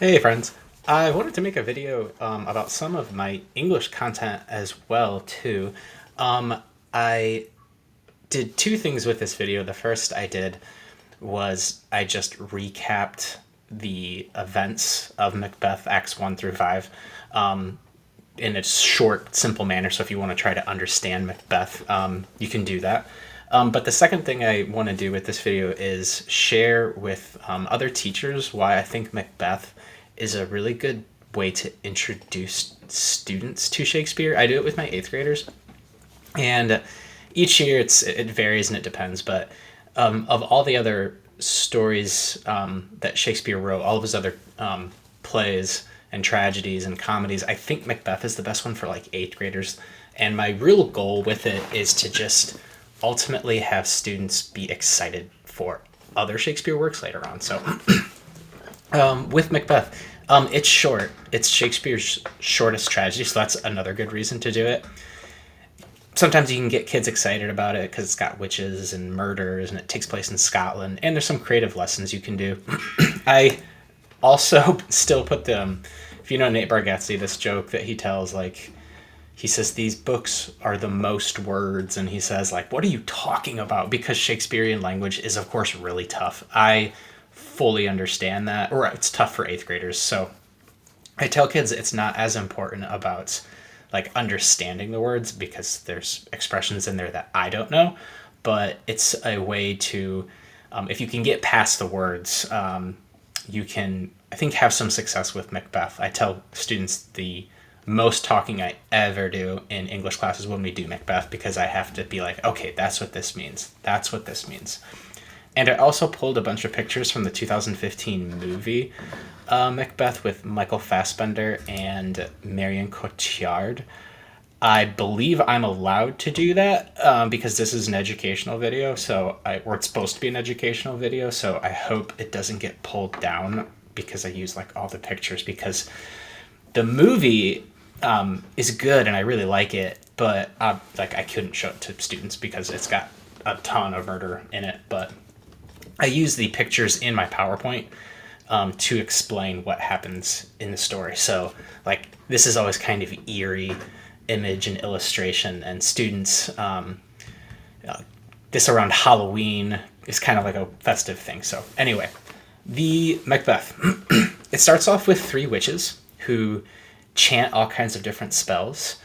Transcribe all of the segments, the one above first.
Hey friends, I wanted to make a video about some of my English content as well too. I did two things with this video. The first I did was I just recapped the events of Macbeth Acts 1 through 5 in a short, simple manner. So if you want to try to understand Macbeth, you can do that. But the second thing I want to do with this video is share with other teachers why I think Macbeth is a really good way to introduce students to Shakespeare. I do it with my eighth graders, and each year it varies and it depends. But of all the other stories that Shakespeare wrote, all of his other plays and tragedies and comedies, I think Macbeth is the best one for like eighth graders. And my real goal with it is to just ultimately have students be excited for other Shakespeare works later on. So with Macbeth, it's short. It's Shakespeare's shortest tragedy, so that's another good reason to do it. Sometimes you can get kids excited about it because it's got witches and murders and it takes place in Scotland, and there's some creative lessons you can do. I also still put them, if you know Nate Bargatze, this joke that he tells, like, he says these books are the most words, and he says, like, what are you talking about? Because Shakespearean language is, of course, really tough. I fully understand that, or it's tough for eighth graders. So I tell kids it's not as important about like understanding the words because there's expressions in there that I don't know, but it's a way to, if you can get past the words, you can, I think, have some success with Macbeth. I tell students the most talking I ever do in English classes when we do Macbeth, because I have to be like, okay, that's what this means. That's what this means. And I also pulled a bunch of pictures from the 2015 movie Macbeth with Michael Fassbender and Marion Cotillard. I believe I'm allowed to do that because this is an educational video, or it's supposed to be an educational video, so I hope it doesn't get pulled down because I use like all the pictures, because the movie is good and I really like it, but I couldn't show it to students because it's got a ton of murder in it. But I use the pictures in my PowerPoint to explain what happens in the story. So, like, this is always kind of eerie image and illustration, and students, this around Halloween is kind of like a festive thing. So, anyway, the Macbeth. It starts off with three witches who chant all kinds of different spells,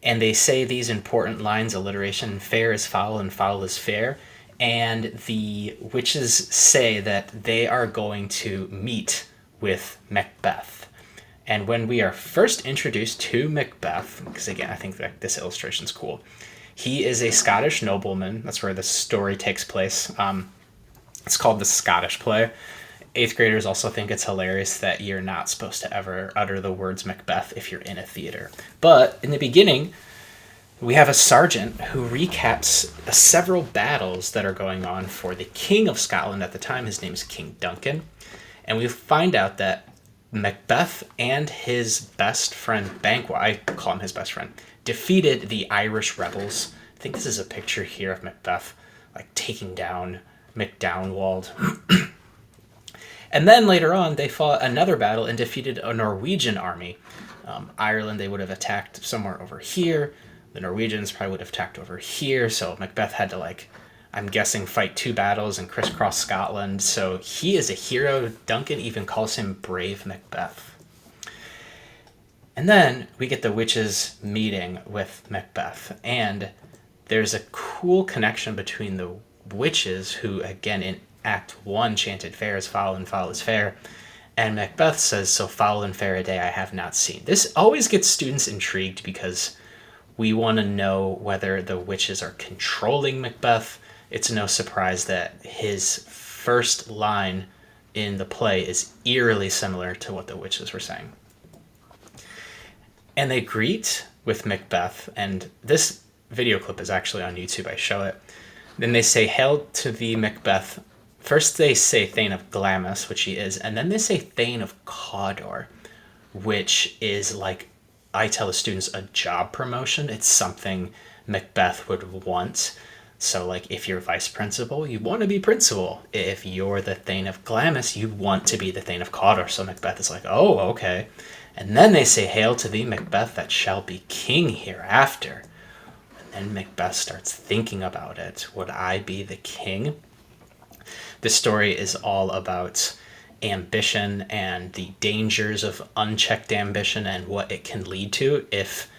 and they say these important lines: alliteration, fair is foul and foul is fair. And the witches say that they are going to meet with Macbeth. And when we are first introduced to Macbeth, because again, I think that this illustration is cool, he is a Scottish nobleman. That's where the story takes place. It's called the Scottish play. Eighth graders also think it's hilarious that you're not supposed to ever utter the words Macbeth if you're in a theater. But in the beginning, we have a sergeant who recaps several battles that are going on for the King of Scotland at the time. His name is King Duncan. And we find out that Macbeth and his best friend Banquo, I call him his best friend, defeated the Irish rebels. I think this is a picture here of Macbeth, like, taking down MacDownwald. And then later on, they fought another battle and defeated a Norwegian army. Ireland, they would have attacked somewhere over here. The Norwegians probably would have attacked over here, so Macbeth had to, like, I'm guessing, fight two battles and crisscross Scotland. So he is a hero. Duncan even calls him Brave Macbeth. And then we get the witches meeting with Macbeth, and there's a cool connection between the witches, who, again, in Act 1 chanted fair is foul and foul is fair, and Macbeth says, so foul and fair a day I have not seen. This always gets students intrigued because we want to know whether the witches are controlling Macbeth. It's no surprise that his first line in the play is eerily similar to what the witches were saying. And they greet with Macbeth, and this video clip is actually on YouTube. I show it. Then they say, hail to thee, Macbeth. First they say Thane of Glamis, which he is, and then they say Thane of Cawdor, which is, like, I tell the students, a job promotion. It's something Macbeth would want. So, like, if you're vice principal, you want to be principal. If you're the Thane of Glamis, you want to be the Thane of Cawdor. So Macbeth is like, oh, okay. And then they say, hail to thee, Macbeth, that shall be king hereafter. And then Macbeth starts thinking about it. Would I be the king? This story is all about ambition and the dangers of unchecked ambition and what it can lead to if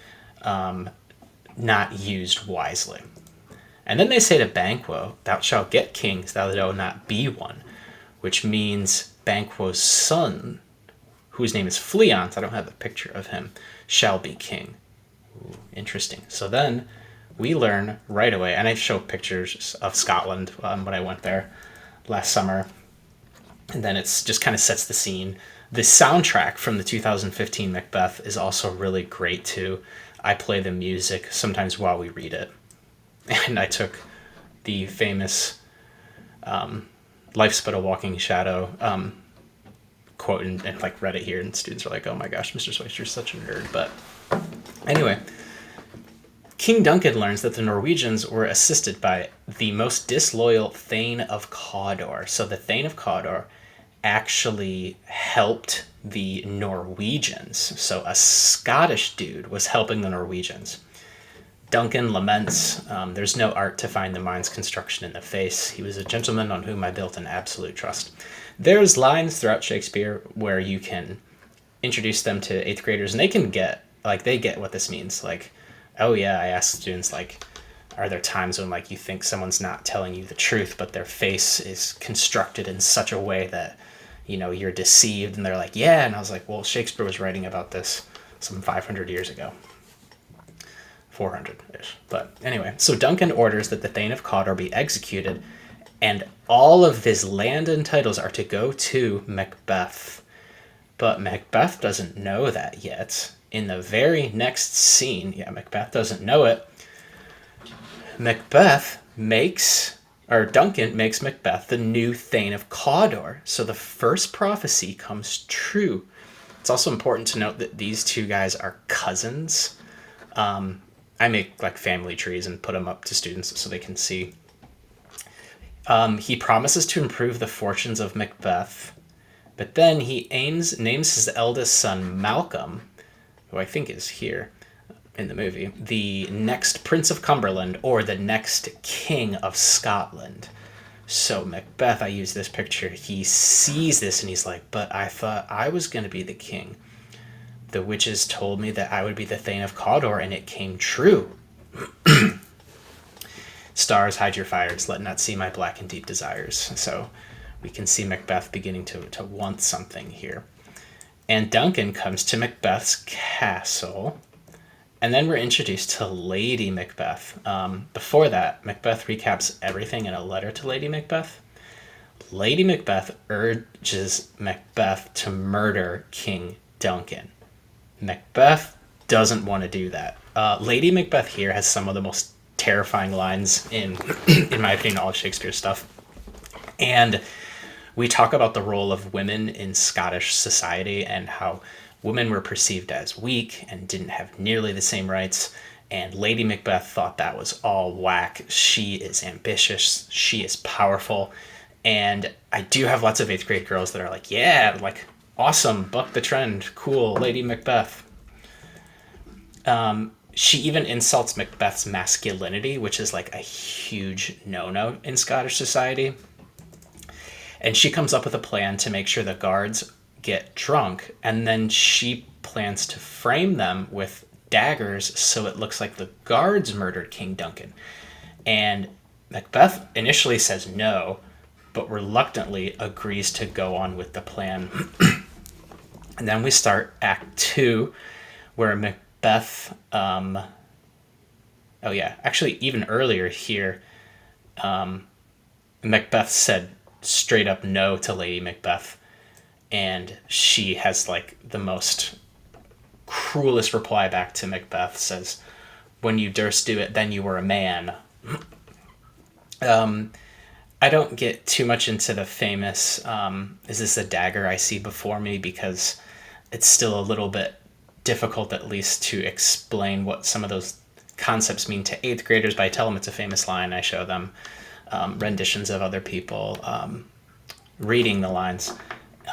not used wisely. And then they say to Banquo, thou shalt get kings, thou shalt not be one, which means Banquo's son, whose name is Fleance, I don't have a picture of him, shall be king. Ooh, interesting. So then we learn right away, and I show pictures of Scotland when I went there last summer, and then it's just kind of sets the scene. The soundtrack from the 2015 Macbeth is also really great too. I play the music sometimes while we read it. And I took the famous "Life's but a walking shadow" quote and like read it here, and students are like, "Oh my gosh, Mr. Swift, you're such a nerd." But anyway, King Duncan learns that the Norwegians were assisted by the most disloyal Thane of Cawdor. So the Thane of Cawdor actually helped the Norwegians. So a Scottish dude was helping the Norwegians. Duncan laments, there's no art to find the mind's construction in the face. He was a gentleman on whom I built an absolute trust. There's lines throughout Shakespeare where you can introduce them to 8th graders, and they can get, like, they get what this means. Like, oh yeah, I ask students, like, are there times when, like, you think someone's not telling you the truth, but their face is constructed in such a way that, you know, you're deceived? And they're like, yeah. And I was like, well, Shakespeare was writing about this some 500 years ago. 400-ish. But anyway, so Duncan orders that the Thane of Cawdor be executed, and all of his land and titles are to go to Macbeth. But Macbeth doesn't know that yet. In the very next scene, Macbeth doesn't know it. Duncan makes Macbeth the new Thane of Cawdor. So the first prophecy comes true. It's also important to note that these two guys are cousins. I make like family trees and put them up to students so they can see. He promises to improve the fortunes of Macbeth, but then he names his eldest son Malcolm, who I think is here in the movie, the next Prince of Cumberland or the next King of Scotland. So Macbeth, I use this picture, he sees this and he's like, but I thought I was going to be the king. The witches told me that I would be the Thane of Cawdor, and it came true. Stars, hide your fires, let not see my black and deep desires. So we can see Macbeth beginning to want something here. And Duncan comes to Macbeth's castle, and then we're introduced to Lady Macbeth. Before that, Macbeth recaps everything in a letter to Lady Macbeth. Lady Macbeth urges Macbeth to murder King Duncan. Macbeth doesn't want to do that. Lady Macbeth here has some of the most terrifying lines in my opinion, all of Shakespeare's stuff. And we talk about the role of women in Scottish society and how women were perceived as weak and didn't have nearly the same rights. And Lady Macbeth thought that was all whack. She is ambitious. She is powerful. And I do have lots of 8th grade girls that are like, yeah, like, awesome, buck the trend, cool, Lady Macbeth. She even insults Macbeth's masculinity, which is like a huge no-no in Scottish society. And she comes up with a plan to make sure the guards get drunk, and then she plans to frame them with daggers so it looks like the guards murdered King Duncan. And Macbeth initially says no, but reluctantly agrees to go on with the plan. And then we start Act 2, where Macbeth, actually even earlier here, Macbeth said straight up no to Lady Macbeth, and she has like the most cruelest reply back to Macbeth, says, when you durst do it, then you were a man. I don't get too much into the famous, is this a dagger I see before me, because it's still a little bit difficult at least to explain what some of those concepts mean to eighth graders, but I tell them it's a famous line. I show them renditions of other people reading the lines.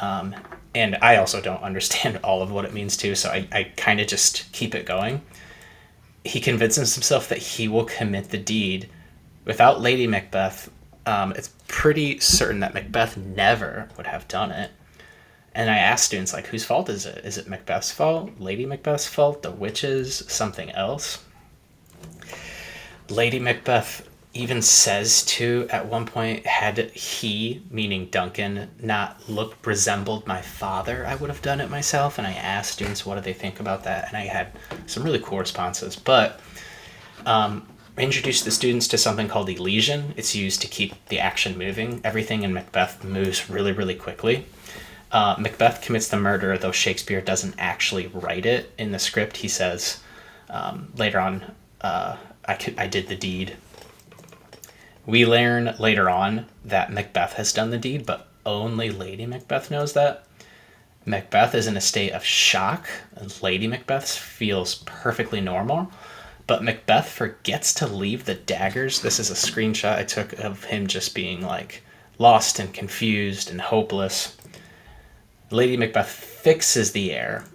And I also don't understand all of what it means too, so I kind of just keep it going. He convinces himself that he will commit the deed. Without Lady Macbeth, it's pretty certain that Macbeth never would have done it. And I ask students, like, whose fault is it? Is it Macbeth's fault? Lady Macbeth's fault? The witches? Something else? Lady Macbeth even says to, at one point, had he, meaning Duncan, not resembled my father, I would have done it myself. And I asked students, what do they think about that? And I had some really cool responses. But I introduced the students to something called elision. It's used to keep the action moving. Everything in Macbeth moves really, really quickly. Macbeth commits the murder, though Shakespeare doesn't actually write it in the script. He says later on, I did the deed. We learn later on that Macbeth has done the deed, but only Lady Macbeth knows that. Macbeth is in a state of shock, and Lady Macbeth feels perfectly normal, but Macbeth forgets to leave the daggers. This is a screenshot I took of him just being like lost and confused and hopeless. Lady Macbeth fixes the heir,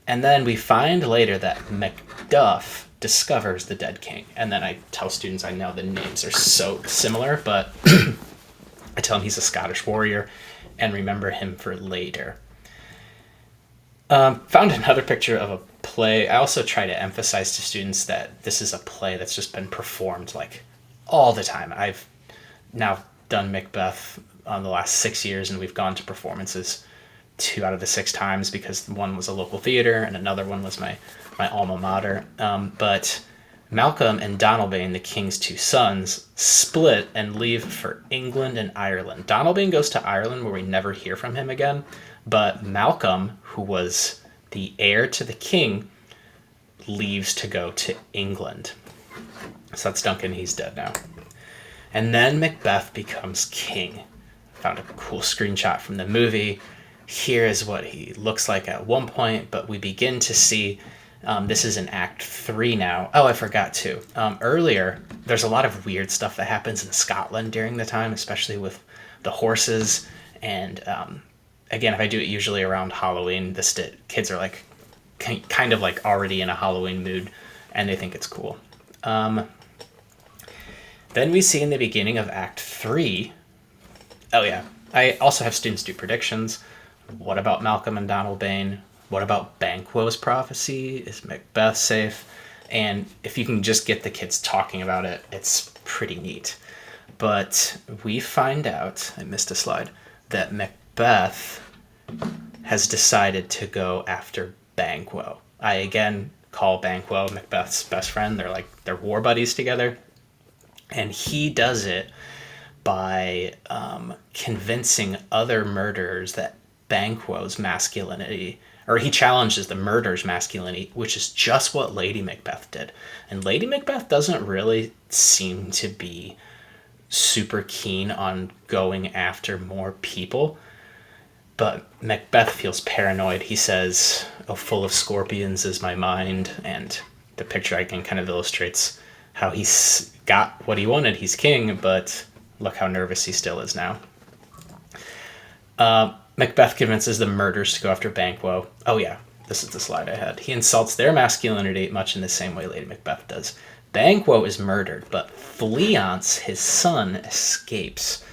and then we find later that Macduff discovers the dead king. And then I tell students, I know the names are so similar, but I tell them he's a Scottish warrior and remember him for later. Found another picture of a play. I also try to emphasize to students that this is a play that's just been performed like all the time. I've now done Macbeth the last 6 years, and we've gone to performances 2 out of the 6 times, because one was a local theater and another one was my alma mater. But Malcolm and Donalbain, the king's 2 sons, split and leave for England and Ireland. Donalbain goes to Ireland, where we never hear from him again, but Malcolm, who was the heir to the king, leaves to go to England. So that's Duncan, he's dead now. And then Macbeth becomes king. Found a cool screenshot from the movie. Here is what he looks like at one point, but we begin to see, this is in Act 3 now. Oh, I forgot to. Earlier, there's a lot of weird stuff that happens in Scotland during the time, especially with the horses. And again, if I do it usually around Halloween, the kids are like kind of like already in a Halloween mood, and they think it's cool. Then we see in the beginning of Act 3, oh yeah, I also have students do predictions. What about Malcolm and Donalbain? What about Banquo's prophecy? Is Macbeth safe? And if you can just get the kids talking about it, it's pretty neat. But we find out, I missed a slide, that Macbeth has decided to go after Banquo. I again call Banquo Macbeth's best friend. They're war buddies together. And he does it by convincing other murderers that Banquo's masculinity, or he challenges the murderer's masculinity, which is just what Lady Macbeth did. And Lady Macbeth doesn't really seem to be super keen on going after more people, but Macbeth feels paranoid. He says, "Oh, full of scorpions is my mind," and the picture again kind of illustrates how he's got what he wanted. He's king, but look how nervous he still is now. Macbeth convinces the murderers to go after Banquo. Oh yeah, this is the slide I had. He insults their masculinity much in the same way Lady Macbeth does. Banquo is murdered, but Fleance, his son, escapes.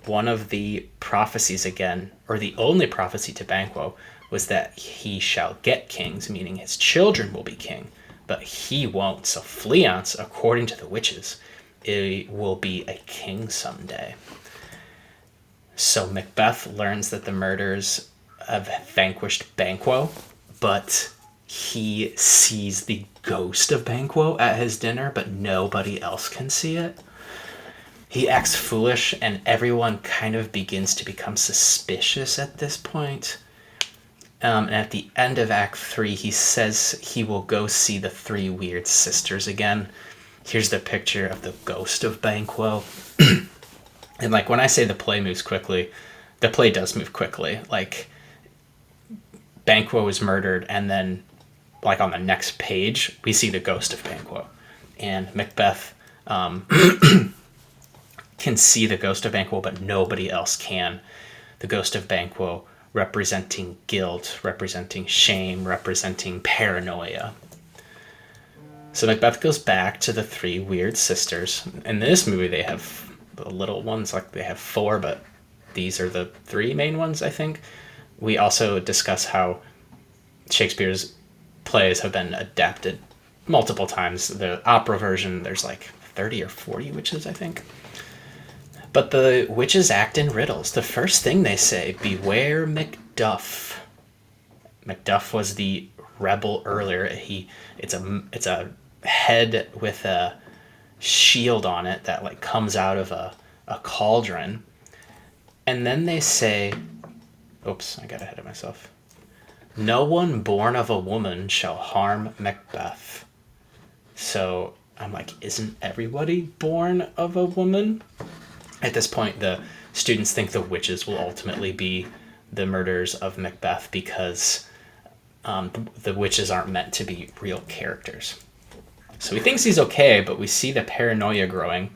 One of the prophecies again, or the only prophecy to Banquo, was that he shall get kings, meaning his children will be king, but he won't. So Fleance, according to the witches, will be a king someday. So Macbeth learns that the murderers have vanquished Banquo, but he sees the ghost of Banquo at his dinner, but nobody else can see it. He acts foolish, and everyone kind of begins to become suspicious at this point. And at the end of Act 3, he says he will go see the 3 weird sisters again. Here's the picture of the ghost of Banquo. And like when I say the play moves quickly, the play does move quickly. Like Banquo is murdered, and then like on the next page, we see the ghost of Banquo. and Macbeth can see the ghost of Banquo, but nobody else can. The ghost of Banquo representing guilt, representing shame, representing paranoia. So Macbeth goes back to the three weird sisters. In this movie, they have the little ones, like they have four, but these are the three main ones, I think. We also discuss how Shakespeare's plays have been adapted multiple times. The opera version, there's like 30 or 40 witches, I think. But the witches act in riddles. The first thing they say, beware Macduff. Macduff was the rebel earlier. It's a head with a shield on it that like comes out of a cauldron. And then they say, oops, I got ahead of myself. No one born of a woman shall harm Macbeth. So I'm like, isn't everybody born of a woman? At this point, the students think the witches will ultimately be the murderers of Macbeth because the witches aren't meant to be real characters. So he thinks he's okay, but we see the paranoia growing.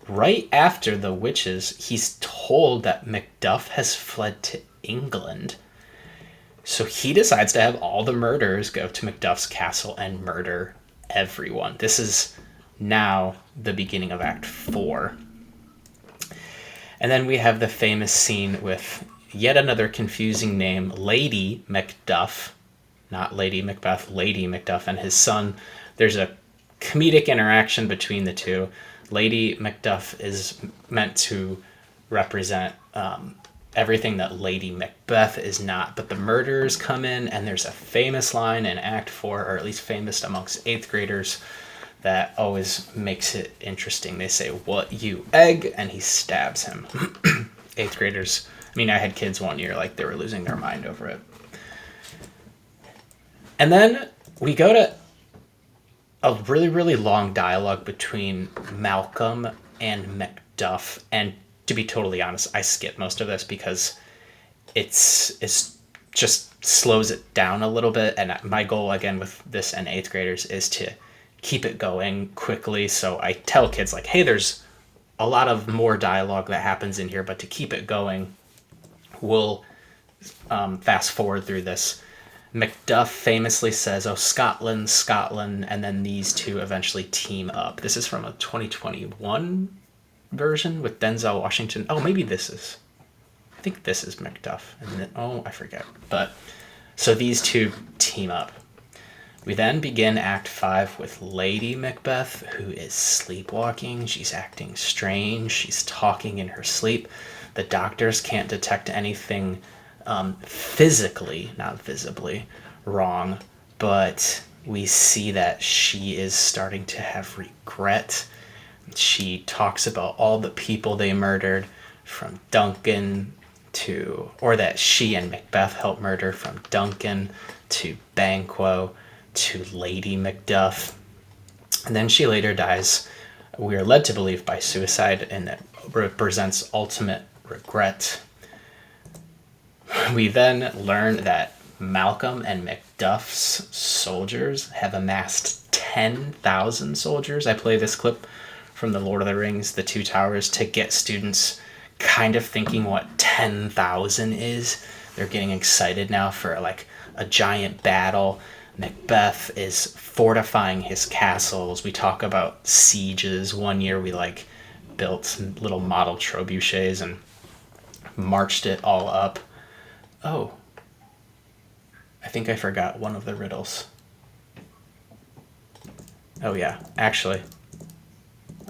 Right after the witches, he's told that Macduff has fled to England. So he decides to have all the murderers go to Macduff's castle and murder everyone. This is now the beginning of Act 4. And then we have the famous scene with yet another confusing name, Lady Macduff. Not Lady Macbeth, Lady Macduff and his son. There's a comedic interaction between the two. Lady Macduff is meant to represent everything that Lady Macbeth is not. But the murderers come in, and there's a famous line in Act 4, or at least famous amongst 8th graders, that always makes it interesting. They say, "What, you egg?" And he stabs him. 8th graders, I mean, I had kids one year, like, they were losing their mind over it. And then we go to a really, really long dialogue between Malcolm and Macduff. And to be totally honest, I skipped most of this because it's just slows it down a little bit. And my goal, again, with this and 8th graders is to keep it going quickly. So I tell kids, like, hey, there's a lot of more dialogue that happens in here, but to keep it going, we'll fast forward through this. Macduff famously says, "Oh, Scotland, Scotland," and then these two eventually team up. This is from a 2021 version with Denzel Washington. Oh, maybe this is. I think this is Macduff. And then, I forget. But so these two team up. We then begin Act 5 with Lady Macbeth, who is sleepwalking. She's acting strange. She's talking in her sleep. The doctors can't detect anything physically, not visibly, wrong, but we see that she is starting to have regret. She talks about all the people they murdered, from Duncan to, or that she and Macbeth helped murder, from Duncan to Banquo to Lady Macduff. And then she later dies, we are led to believe, by suicide, and that represents ultimate regret. We then learn that Malcolm and Macduff's soldiers have amassed 10,000 soldiers. I play this clip from The Lord of the Rings, The Two Towers, to get students kind of thinking what 10,000 is. They're getting excited now for like a giant battle. Macbeth is fortifying his castles. We talk about sieges. One year we like built little model trebuchets and marched it all up. Oh, I think I forgot one of the riddles. Oh yeah, actually.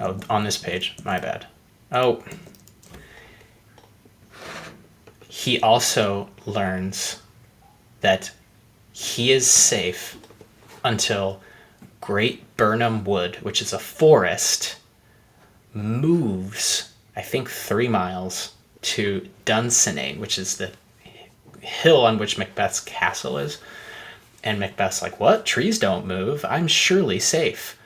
Oh, on this page, my bad. Oh. He also learns that he is safe until Great Burnham Wood, which is a forest, moves, I think, 3 miles to Dunsinane, which is the hill on which Macbeth's castle is. And Macbeth's like, what? Trees don't move. I'm surely safe.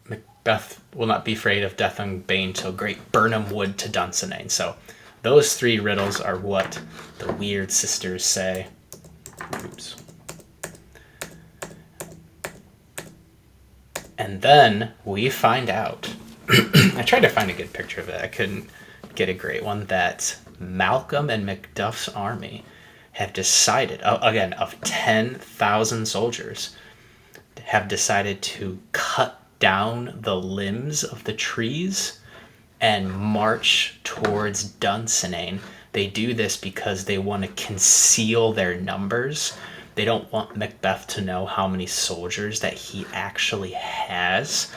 Macbeth will not be afraid of death and bane till Great Burnham Wood to Dunsinane. So those 3 riddles are what the weird sisters say. Oops. And then we find out, I tried to find a good picture of it, I couldn't get a great one, that Malcolm and Macduff's army have decided, again, of 10,000 soldiers, have decided to cut down the limbs of the trees and march towards Dunsinane. They do this because they want to conceal their numbers. They don't want Macbeth to know how many soldiers that he actually has.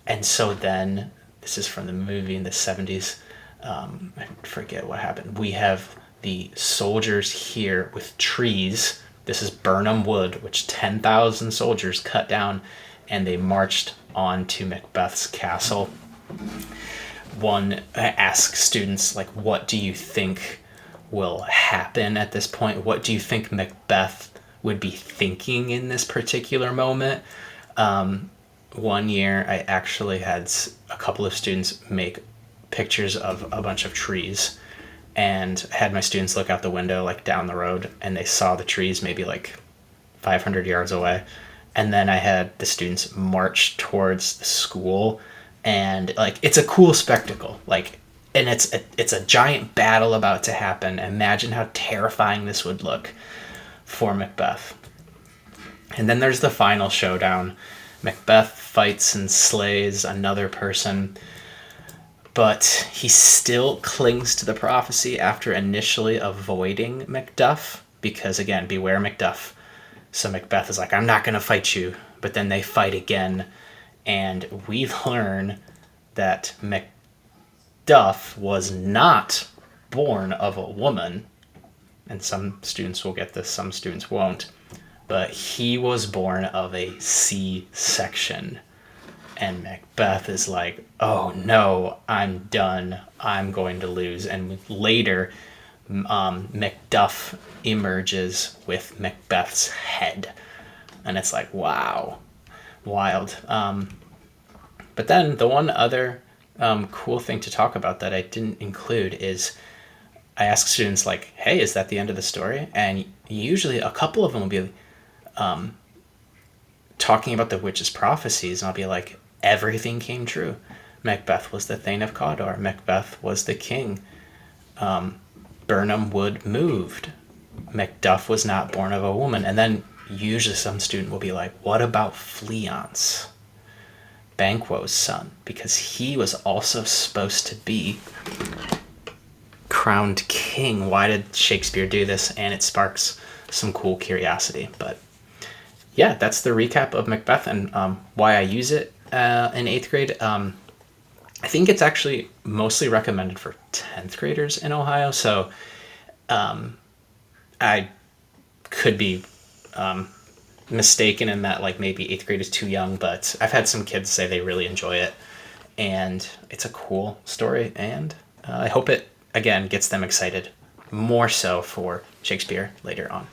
And so then, this is from the movie in the 70s, I forget what happened. We have the soldiers here with trees. This is Birnam Wood, which 10,000 soldiers cut down, and they marched on to Macbeth's castle. One asks students, like, what do you think will happen at this point? What do you think Macbeth would be thinking in this particular moment? One year, I actually had a couple of students make pictures of a bunch of trees, and had my students look out the window, like down the road, and they saw the trees maybe like 500 yards away. And then I had the students march towards the school, and like, it's a cool spectacle. Like, and it's a giant battle about to happen. Imagine how terrifying this would look for Macbeth. And then there's the final showdown. Macbeth fights and slays another person, but he still clings to the prophecy after initially avoiding Macduff, because again, beware Macduff. So Macbeth is like, I'm not going to fight you. But then they fight again, and we learn that Macduff was not born of a woman. And some students will get this, some students won't. But he was born of a C-section. And Macbeth is like, oh no, I'm done. I'm going to lose. And later, Macduff emerges with Macbeth's head. And it's like, wow, wild. But then the one other cool thing to talk about that I didn't include is, I ask students, like, hey, is that the end of the story? And usually a couple of them will be talking about the witch's prophecies, and I'll be like, everything came true. Macbeth was the Thane of Cawdor. Macbeth was the king. Birnam Wood moved. Macduff was not born of a woman. And then usually some student will be like, what about Fleance, Banquo's son? Because he was also supposed to be crowned king. Why did Shakespeare do this? And it sparks some cool curiosity. But yeah, that's the recap of Macbeth and why I use it in 8th grade. I think it's actually mostly recommended for 10th graders in Ohio. So I could be mistaken in that, like, maybe 8th grade is too young, but I've had some kids say they really enjoy it, and it's a cool story, and I hope it, again, gets them excited more so for Shakespeare later on.